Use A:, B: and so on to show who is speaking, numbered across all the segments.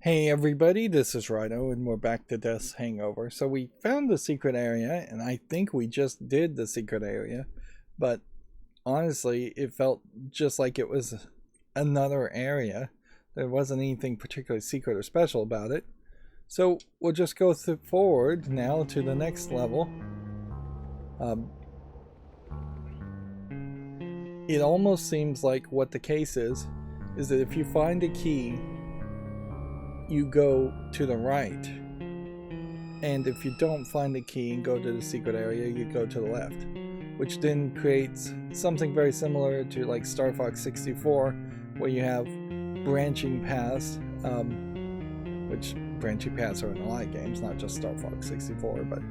A: Hey everybody, this is Rydo and we're back to Death's Hangover. So we found the secret area and I think we just did the secret area, but honestly it felt just like it was another area. There wasn't anything particularly secret or special about it. So we'll just go forward now to the next level. It almost seems like what the case is that if you find a key, you go to the right, and if you don't find the key and go to the secret area, you go to the left, which then creates something very similar to like Star Fox 64, where you have branching paths, which branching paths are in a lot of games, not just Star Fox 64, but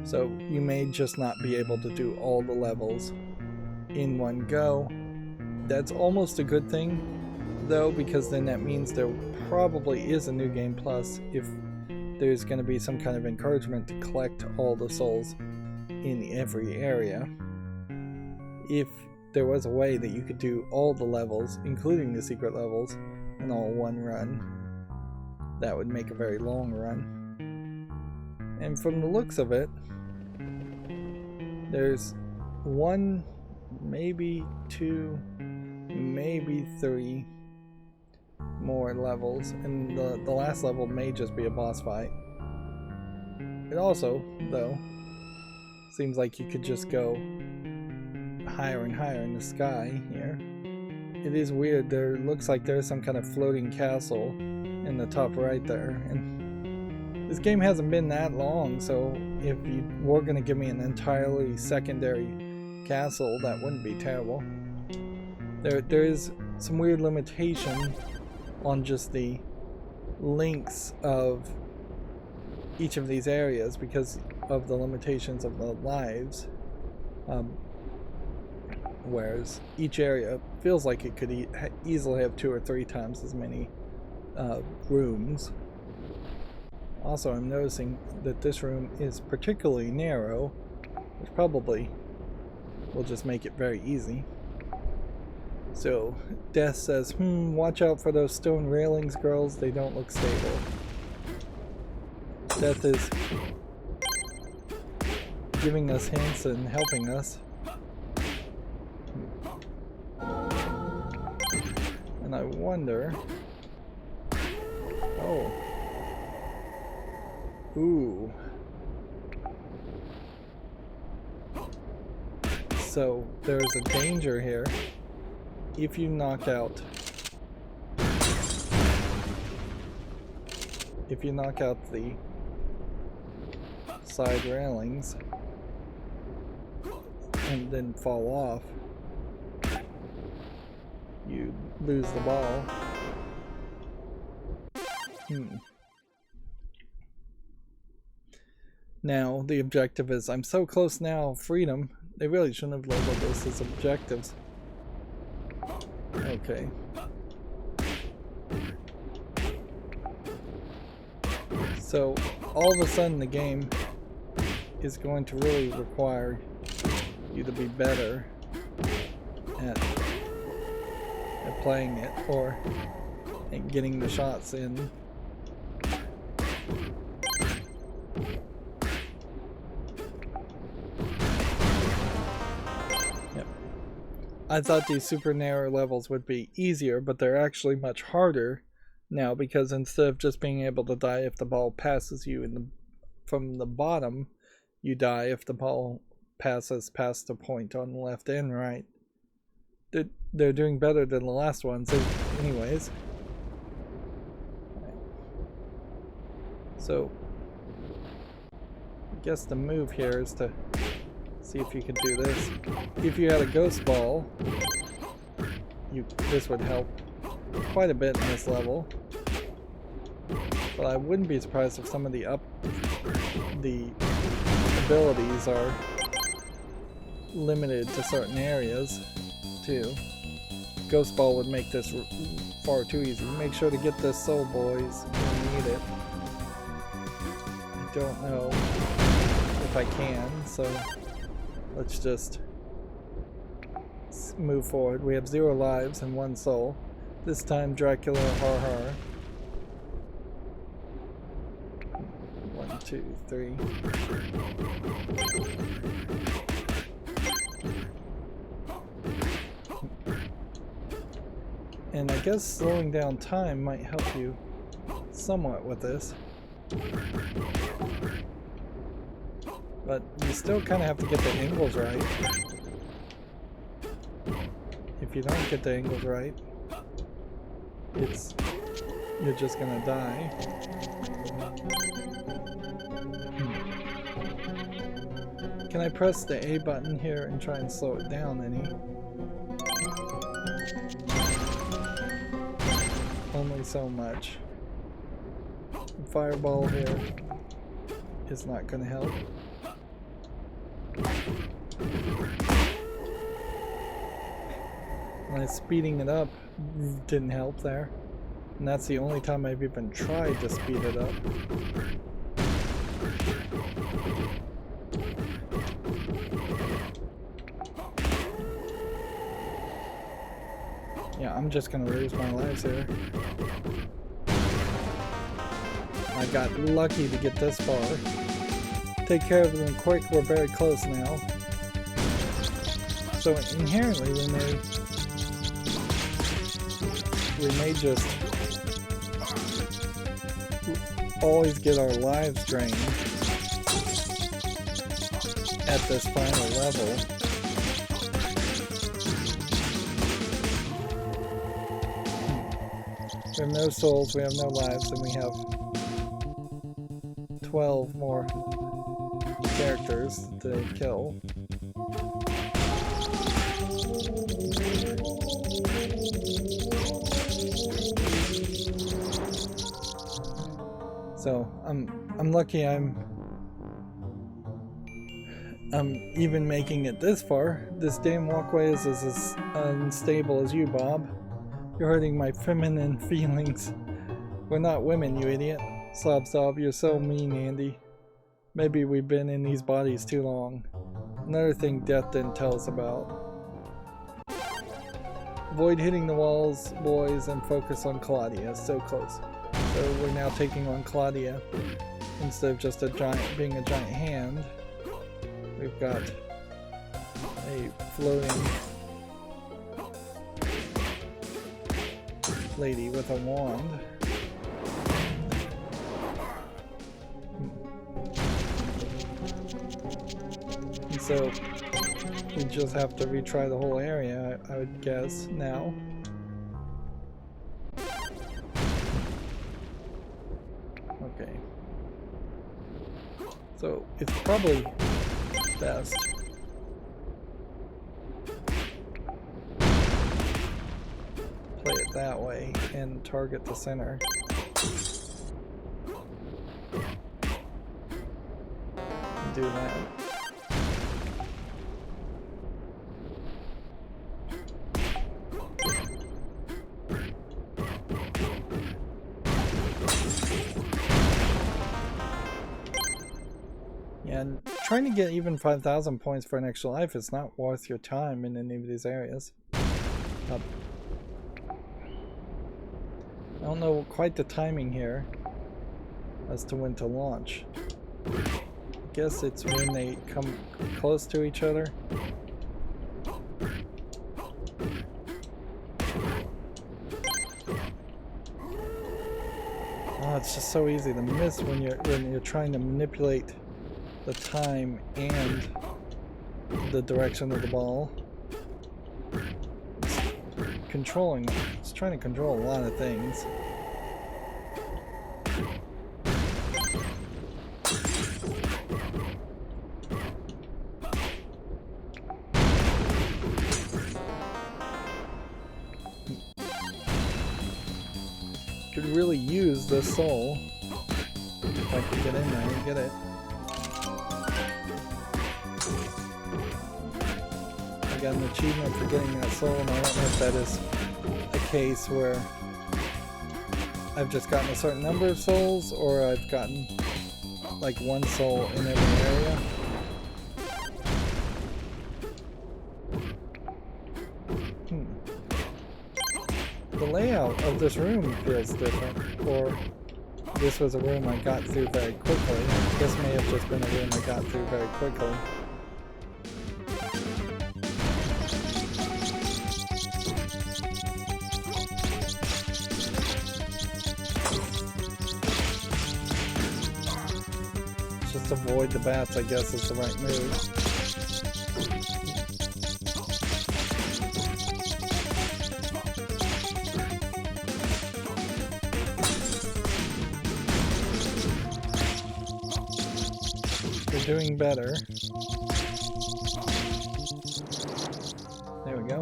A: so you may just not be able to do all the levels in one go. That's almost a good thing though, because then that means there probably is a new game plus if there's going to be some kind of encouragement to collect all the souls in every area. If there was a way that you could do all the levels, including the secret levels, in all one run, that would make a very long run. And from the looks of it, there's one, maybe two, maybe three more levels, and the last level may just be a boss fight. It also, though, seems like you could just go higher and higher in the sky here. It is weird, there looks like there's some kind of floating castle in the top right there, and this game hasn't been that long, so if you were going to give me an entirely secondary castle, that wouldn't be terrible. There is some weird limitation on just the links of each of these areas because of the limitations of the lives, whereas each area feels like it could easily have 2 or 3 times as many rooms. Also, I'm noticing that this room is particularly narrow, which probably will just make it very easy. So, Death says, watch out for those stone railings, girls, they don't look stable. Death is giving us hints and helping us. And I wonder... Oh. Ooh. So, there's a danger here. If you knock out the side railings and then fall off, you lose the ball. Now the objective is, I'm so close now, freedom. They really shouldn't have labeled this as objectives. Okay. So, all of a sudden the game is going to really require you to be better at playing it, or at getting the shots in. I thought these super narrow levels would be easier, but they're actually much harder now, because instead of just being able to die if the ball passes you from the bottom, you die if the ball passes past the point on the left and right. They're doing better than the last ones anyways. So I guess the move here is to see if you can do this. If you had a ghost ball, this would help quite a bit in this level. But I wouldn't be surprised if some of the abilities are limited to certain areas too. Ghost ball would make this far too easy. Make sure to get this soul, boys. You need it. I don't know if I can, so let's just move forward. We have 0 lives and 1 soul. This time Dracula, har har. 2, 3. And I guess slowing down time might help you somewhat with this. But you still kind of have to get the angles right. If you don't get the angles right, you're just gonna die. Can I press the A button here and try and slow it down any? Only so much. Fireball here is not gonna help. And speeding it up didn't help there. And that's the only time I've even tried to speed it up. Yeah, I'm just gonna lose my lives here. I got lucky to get this far. Take care of them quick, we're very close now. So inherently we may just always get our lives drained at this final level. We have no souls, we have no lives, and we have 12 more characters to kill. So I'm lucky I'm even making it this far. This damn walkway is as unstable as you, Bob. You're hurting my feminine feelings. We're not women, you idiot. Sob sob, you're so mean, Andy. Maybe we've been in these bodies too long. Another thing Death didn't tell us about. Avoid hitting the walls, boys, and focus on Claudia. So close. So we're now taking on Claudia instead of just being a giant hand. We've got a floating lady with a wand. And so we just have to retry the whole area, I would guess, now. Okay. So it's probably best play it that way and target the center. And do that. And trying to get even 5,000 points for an extra life is not worth your time in any of these areas. I don't know quite the timing here as to when to launch. I guess it's when they come close to each other. Oh, it's just so easy to miss when you're trying to manipulate the time and the direction of the ball. It's trying to control a lot of things. Could really use this soul if I could get in there and get it. Got an achievement for getting that soul, and I don't know if that is a case where I've just gotten a certain number of souls or I've gotten like one soul in every area. The layout of this room feels different, or this was a room I got through very quickly. This may have just been a room I got through very quickly. Just avoid the bats, I guess, is the right move. Doing better. There we go.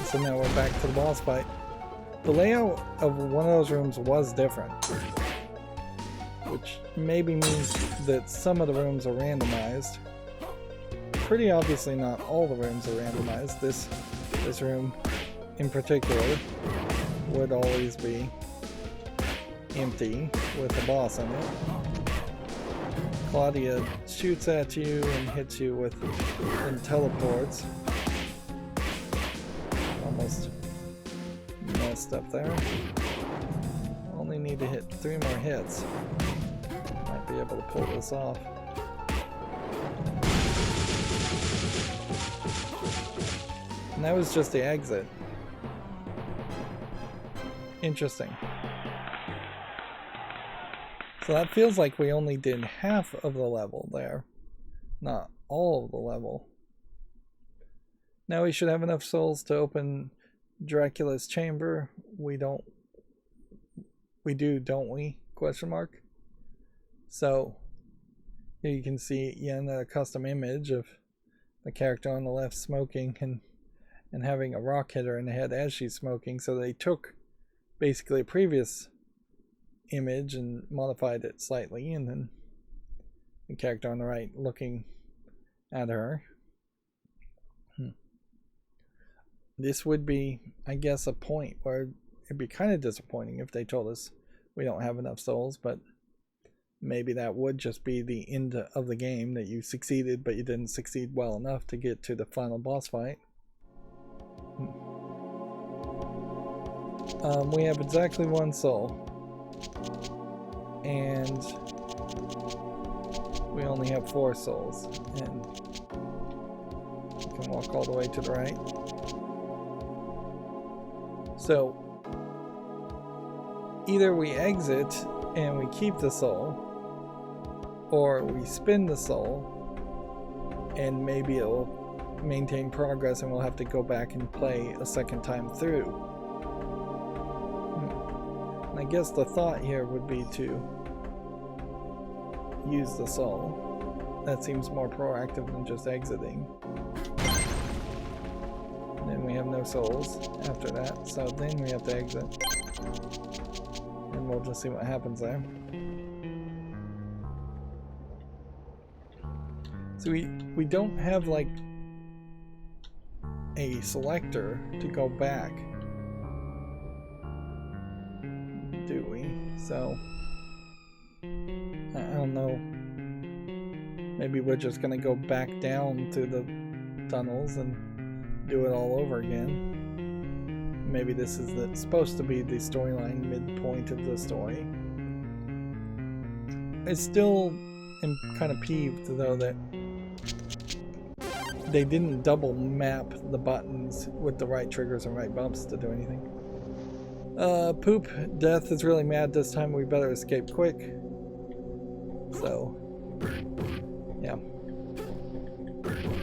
A: So now we're back to the boss fight. The layout of one of those rooms was different, which maybe means that some of the rooms are randomized. Pretty obviously not all the rooms are randomized. This room in particular would always be empty with the boss in it. Claudia shoots at you and hits you with and teleports. Almost messed up there. Only need to hit 3 more hits. Might be able to pull this off. And that was just the exit. Interesting. So that feels like we only did half of the level there, not all of the level. Now we should have enough souls to open Dracula's chamber. We do, don't we? Question mark. So here you can see again a custom image of the character on the left smoking and having a rock hit her in the head as she's smoking. So they took basically a previous image and modified it slightly, and then the character on the right looking at her. This would be, I guess, a point where it'd be kind of disappointing if they told us we don't have enough souls, but maybe that would just be the end of the game, that you succeeded but you didn't succeed well enough to get to the final boss fight. We have exactly 1 soul. And we only have 4 souls, and we can walk all the way to the right. So either we exit and we keep the soul, or we spin the soul and maybe it'll maintain progress and we'll have to go back and play a second time through. And I guess the thought here would be to use the soul. That seems more proactive than just exiting. And then we have no souls after that, so then we have to exit. And we'll just see what happens there. So we don't have like a selector to go back, do we? So I don't know. Maybe we're just gonna go back down to the tunnels and do it all over again. Maybe this is supposed to be the storyline midpoint of the story. I still am kind of peeved though that they didn't double map the buttons with the right triggers and right bumps to do anything. Poop. Death is really mad this time. We better escape quick. So, yeah.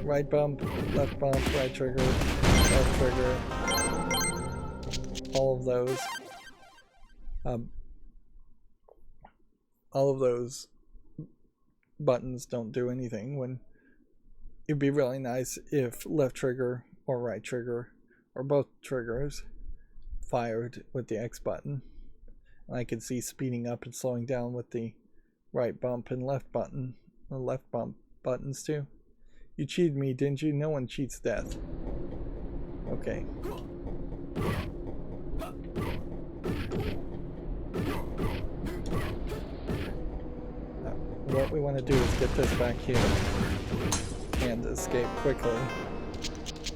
A: Right bump, right trigger, left trigger. All of those buttons don't do anything when it'd be really nice if left trigger or right trigger or both triggers fired with the X button. And I could see speeding up and slowing down with the right bump and left button. The left bump buttons too. You cheated me, didn't you? No one cheats death. Okay. What we want to do is get this back here and escape quickly.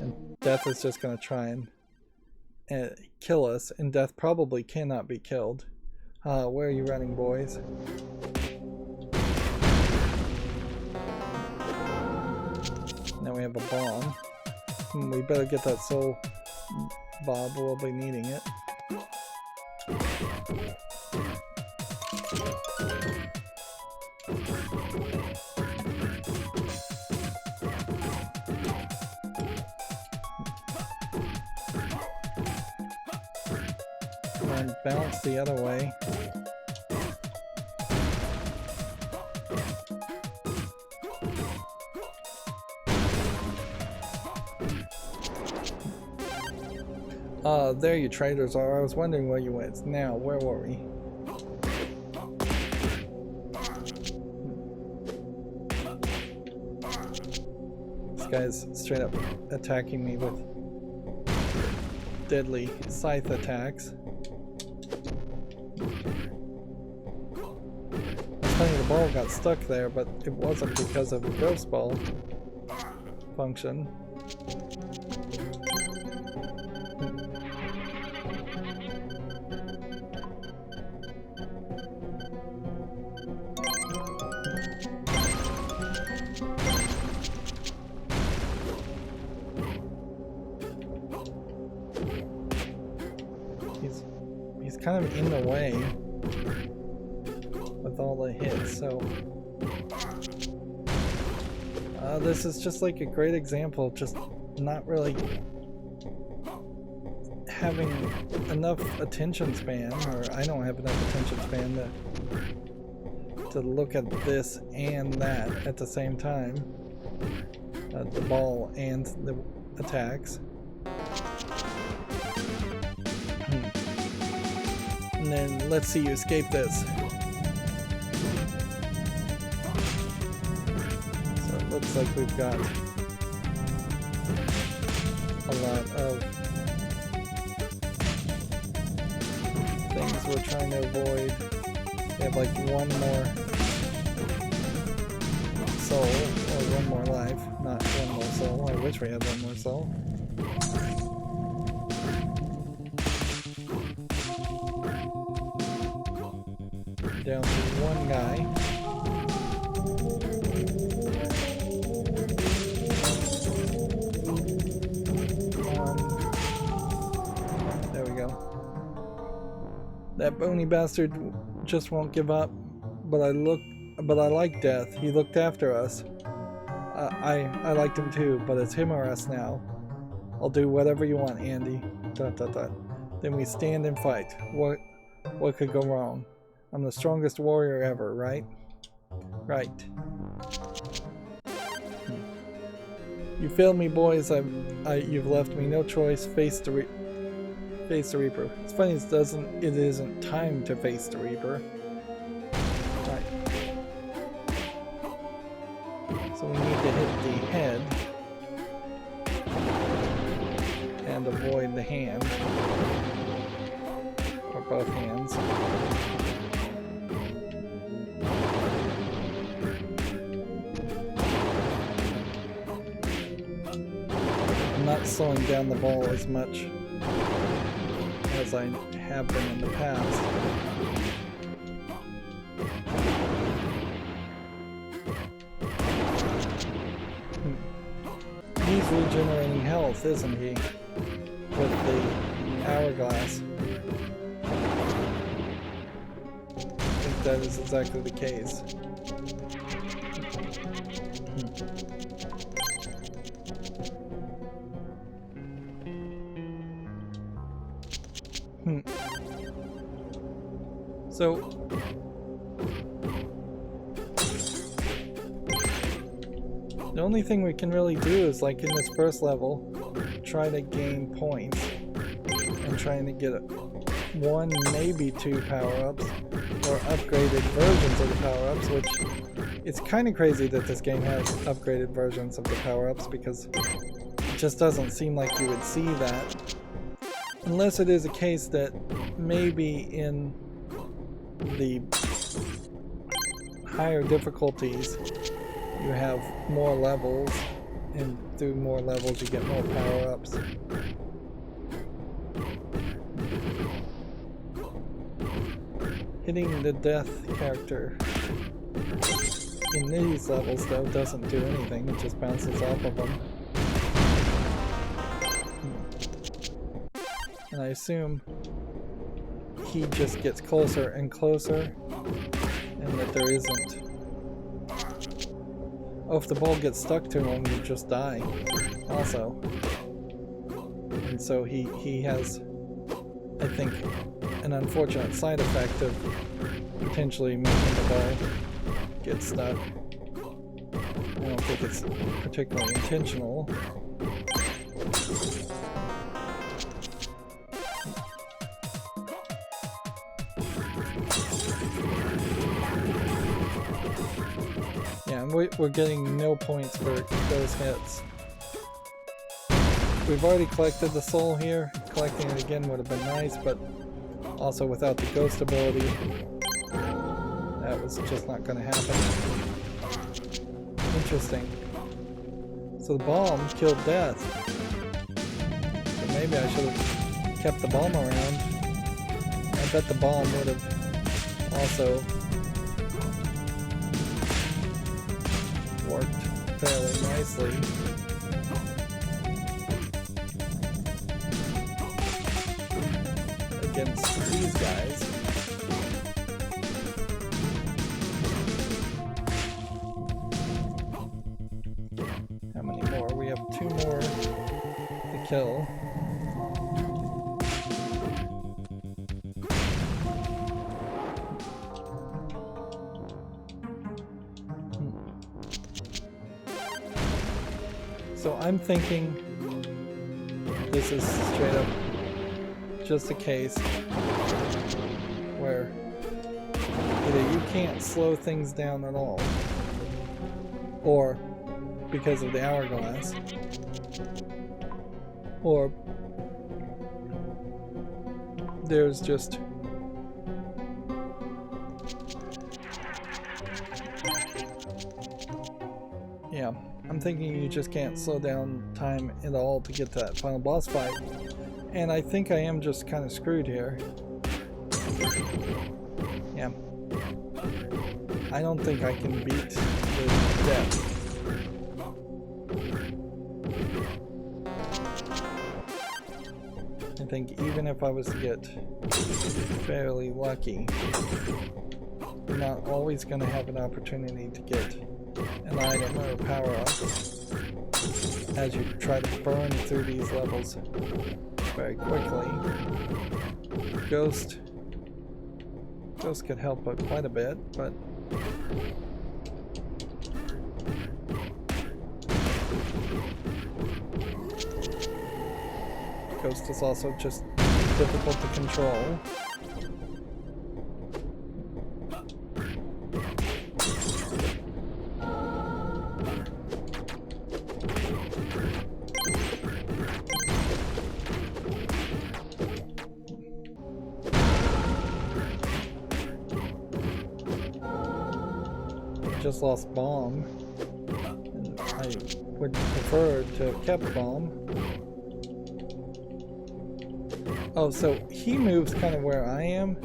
A: And Death is just going to try and kill us, and Death probably cannot be killed. Where are you running, boys? Now we have a bomb. We better get that soul, Bob. We'll be needing it. And bounce the other way. There you traders are. I was wondering where you went. Now, where were we? This guy's straight up attacking me with deadly scythe attacks. It's funny the ball got stuck there, but it wasn't because of the ghost ball function. He's kind of in the way with all the hits, so this is just like a great example of just not really having enough attention span, or I don't have enough attention span to look at this and that at the same time, the ball and the attacks. And then let's see you escape this. So it looks like we've got a lot of things we're trying to avoid. We have like one more soul, or one more life, not one more soul. I wish we had one more soul. Down to one guy. There we go. That bony bastard just won't give up. But I like Death. He looked after us. I liked him too, but it's him or us now. I'll do whatever you want, Andy. ... Then we stand and fight. What could go wrong? I'm the strongest warrior ever, right? Right. You failed me, boys. You've left me no choice. Face the Reaper. It's funny. It isn't time to face the Reaper. Right. So we need to hit the head and avoid the hand, or both hands. Not slowing down the ball as much as I have been in the past. He's regenerating health, isn't he? With the hourglass. I think that is exactly the case. So the only thing we can really do is, like in this first level, try to gain points and trying to get one, maybe two power-ups, or upgraded versions of the power-ups, which it's kind of crazy that this game has upgraded versions of the power-ups, because it just doesn't seem like you would see that. Unless it is a case that maybe in the higher difficulties you have more levels, and through more levels you get more power-ups. Hitting the death character in these levels, though, doesn't do anything. It just bounces off of them. And I assume he just gets closer and closer, and that there isn't. Oh, if the ball gets stuck to him, you just die, also. And so he has, I think, an unfortunate side effect of potentially making the ball get stuck. I don't think it's particularly intentional. Yeah, and we're getting no points for those hits. We've already collected the soul here. Collecting it again would have been nice, but also without the ghost ability, that was just not going to happen. Interesting. So the bomb killed Death. But maybe I should have kept the bomb around. I bet the bomb would have also worked fairly nicely. Against these guys. How many more? We have 2 more to kill. So I'm thinking this is straight up just a case where either you can't slow things down at all, or because of the hourglass, or there's just yeah, I'm thinking you just can't slow down time at all to get to that final boss fight. And I think I am just kind of screwed here. Yeah. I don't think I can beat the death. I think even if I was to get fairly lucky, you're not always going to have an opportunity to get an item or a power-up as you try to burn through these levels very quickly. Ghost could help quite a bit, but Ghost is also just difficult to control. Just lost bomb, and I would prefer to have kept bomb. Oh, so he moves kind of where I am,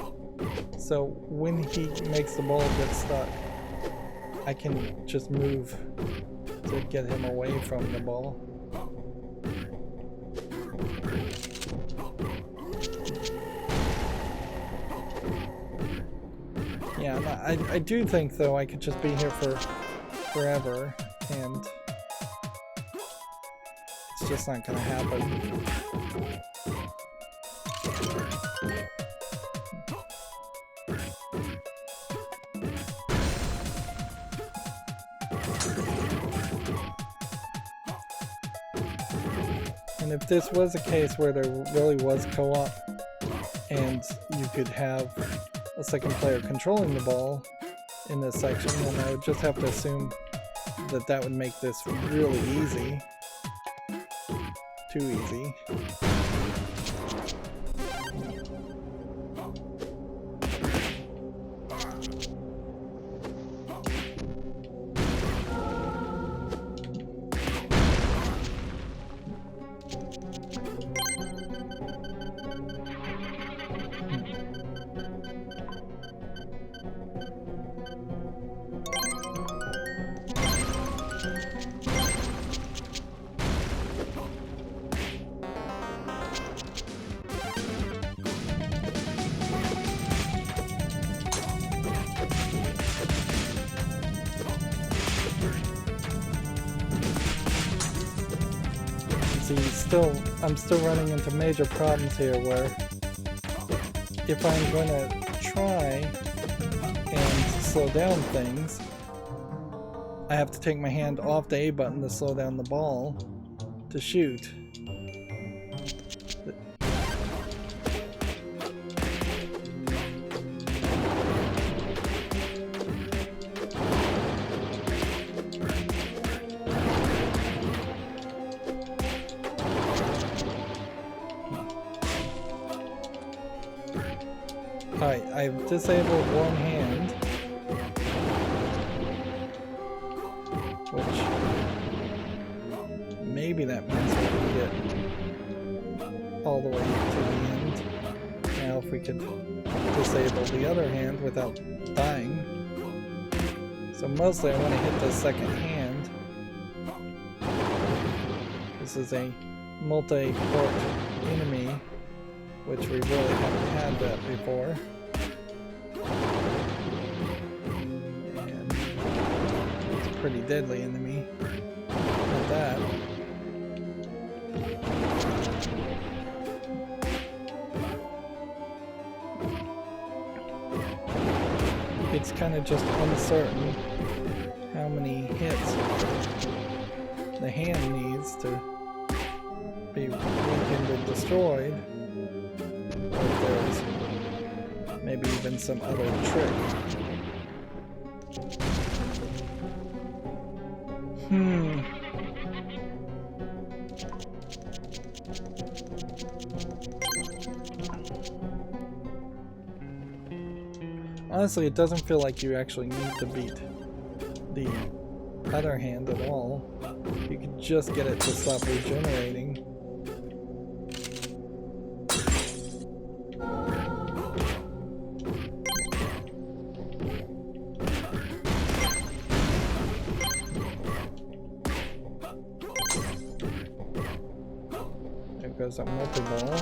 A: so when he makes the ball get stuck, I can just move to get him away from the ball. Yeah, I do think, though, I could just be here for forever, and it's just not gonna happen. And if this was a case where there really was co-op, and you could have a second player controlling the ball in this section, then I would just have to assume that that would make this really easy. Too easy. I'm still running into major problems here where if I'm gonna try and slow down things, I have to take my hand off the A button to slow down the ball to shoot. Alright, I've disabled one hand, which maybe that means we can get all the way to the end. Now if we could disable the other hand without dying. So mostly I want to hit the second hand. This is a multi-port enemy, which we really haven't had that before. And it's a pretty deadly enemy. Not that. It's kind of just uncertain how many hits the hand needs to be weakened and destroyed. Or if there's maybe even some other trick. Honestly, it doesn't feel like you actually need to beat the other hand at all. You could just get it to stop regenerating. There goes that multi-ball.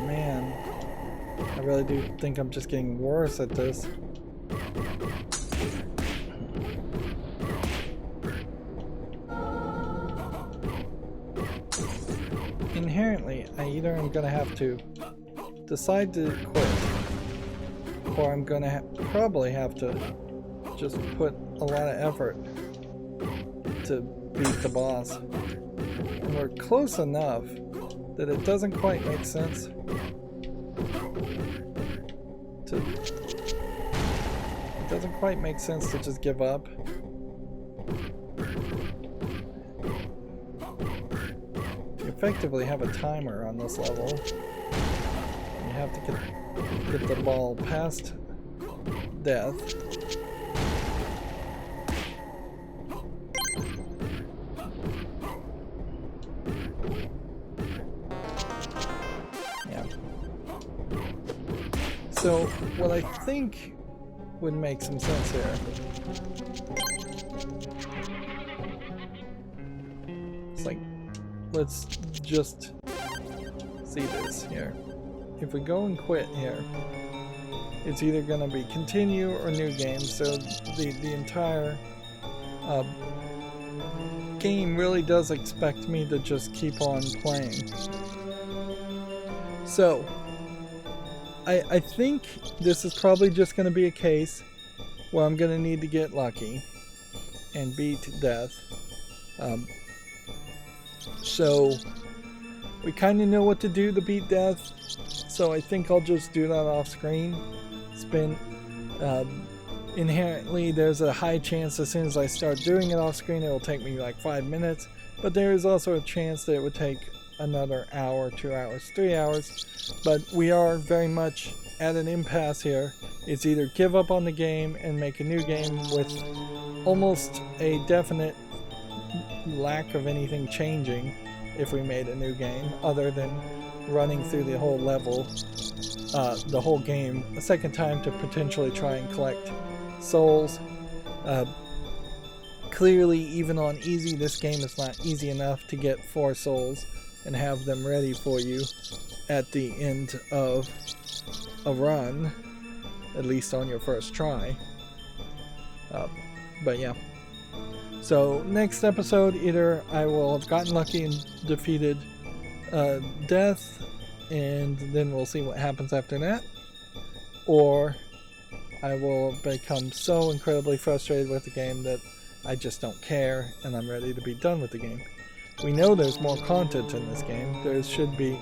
A: Man, I really do think I'm just getting worse at this. Inherently, I either am going to have to decide to quit, or I'm going to probably have to just put a lot of effort to beat the boss. And we're close enough that it doesn't quite make sense to just give up. You effectively have a timer on this level. You have to get the ball past death. So, what I think would make some sense here is like, let's just see this here. If we go and quit here, it's either going to be continue or new game, so the entire game really does expect me to just keep on playing. So, I think this is probably just going to be a case where I'm going to need to get lucky and beat death. So we kind of know what to do to beat death, so I think I'll just do that off screen. Inherently there's a high chance as soon as I start doing it off screen it will take me like 5 minutes, but there is also a chance that it would take another hour, 2 hours, 3 hours. But we are very much at an impasse here. It's either give up on the game and make a new game with almost a definite lack of anything changing if we made a new game, other than running through the whole level, the whole game a second time to potentially try and collect souls. Clearly, even on easy, this game is not easy enough to get 4 souls and have them ready for you at the end of a run, at least on your first try. But yeah. So next episode, either I will have gotten lucky and defeated death, and then we'll see what happens after that, or I will become so incredibly frustrated with the game that I just don't care and I'm ready to be done with the game. We know there's more content in this game. There should be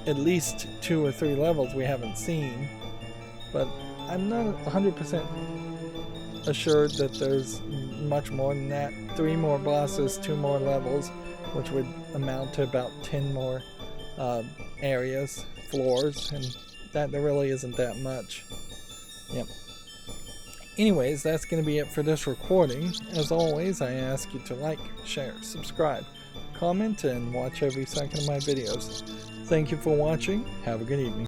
A: at least 2 or 3 levels we haven't seen, but I'm not 100% assured that there's much more than that. 3 more bosses, 2 more levels, which would amount to about 10 more areas, floors, and that there really isn't that much. Yep. Anyways, that's going to be it for this recording. As always, I ask you to like, share, subscribe, comment, and watch every second of my videos. Thank you for watching. Have a good evening.